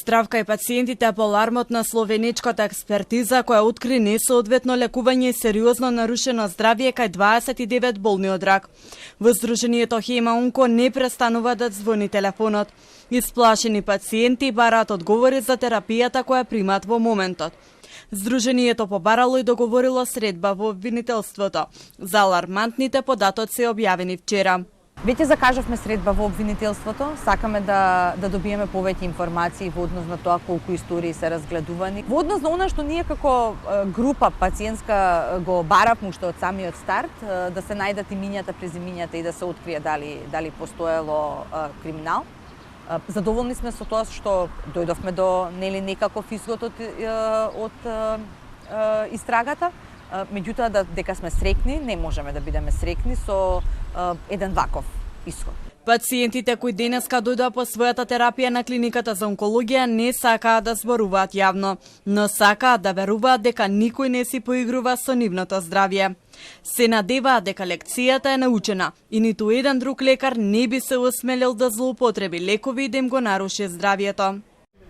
Здравка и пациентите по алармот на словеничката експертиза која откри несоодветно лекување и сериозно нарушено здравје кај 29 болни од рак. Во Здруженијето Хема Онко не престанува да звони телефонот. Исплашени пациенти бараат одговори за терапијата која примаат во моментот. Здруженијето побарало и договорило средба во обвинителството. За алармантните податоци објавени вчера. Веќе закажавме средба во обвинителството, сакаме да добиеме повеќе информации во однос на тоа колку истории се разгледувани. Во однос на она што ние како група пациентска го баравме уште од самиот старт, да се најдат имињата, презимињата и да се открие дали постоело криминал. Задоволни сме со тоа што дојдовме до некаков исход од истрагата. Меѓутоа, дека сме среќни, не можеме да бидеме среќни со еден ваков исход. Пациентите кои денеска дојдоа по својата терапија на клиниката за онкологија не сакаат да зборуваат јавно, но сакаат да веруваат дека никој не си поигрува со нивното здравје. Се надеваат дека лекцијата е научена и ниту еден друг лекар не би се осмелил да злоупотреби лекови и да им го наруши здравјето.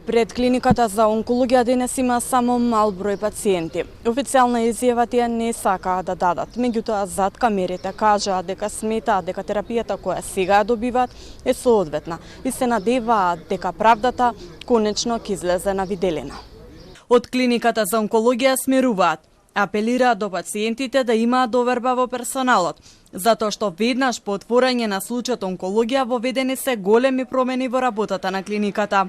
Пред клиниката за онкологија денес има само мал број пациенти. Официјална изјава тие не сакаат да дадат, меѓутоа зад камерите кажаат дека сметаат дека терапијата која сега добиваат е соодветна и се надеваат дека правдата конечно ќе излезе на виделина. Од клиниката за онкологија смируваат, апелираат до пациентите да имаат доверба во персоналот, затоа што веднаш по отворање на случајот онкологија воведени се големи промени во работата на клиниката.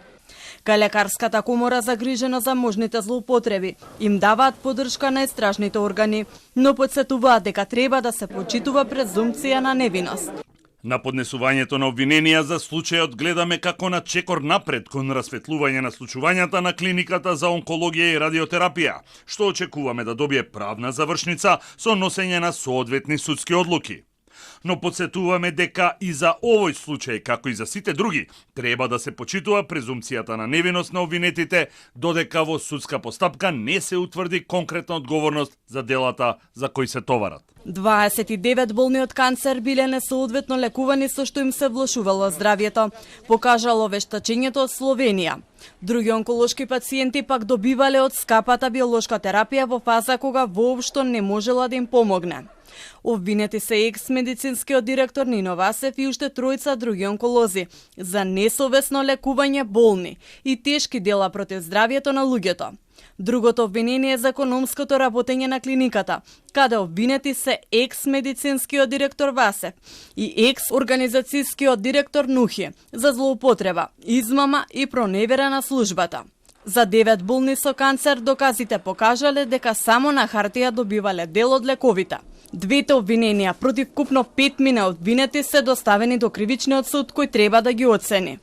Кај лекарската комора загрижена за можните злоупотреби, им даваат поддршка на истражните органи, но потсетуваат дека треба да се почитува презумпција на невиност. На поднесувањето на обвиненија за случајот гледаме како на чекор напред кон расветлување на случувањата на клиниката за онкологија и радиотерапија, што очекуваме да добие правна завршница со носење на соодветни судски одлуки. Но подсетуваме дека и за овој случај, како и за сите други, треба да се почитува презумпцијата на невиност на обвинетите, додека во судска постапка не се утврди конкретна одговорност за делата за кои се товарат. 29 болни од канцер биле несоодветно лекувани со што им се влошувало здравјето, покажало вештачењето од Словенија. Други онколошки пациенти пак добивале од скапата биолошка терапија во фаза кога воопшто не можела да им помогне. Обвинети се екс-медицинскиот директор Нино Васев и уште тројца други онколози за несовесно лекување болни и тешки дела против здравјето на луѓето. Другото обвинение е за економското работење на клиниката, каде обвинети се екс-медицинскиот директор Васев и екс-организацијскиот директор Нухи за злоупотреба, измама и проневера на службата. За 9 болни со канцер доказите покажале дека само на хартија добивале дел од лековите. Двете обвиненија против купно 5 обвинети се доставени до кривичниот суд кој треба да ги оцени.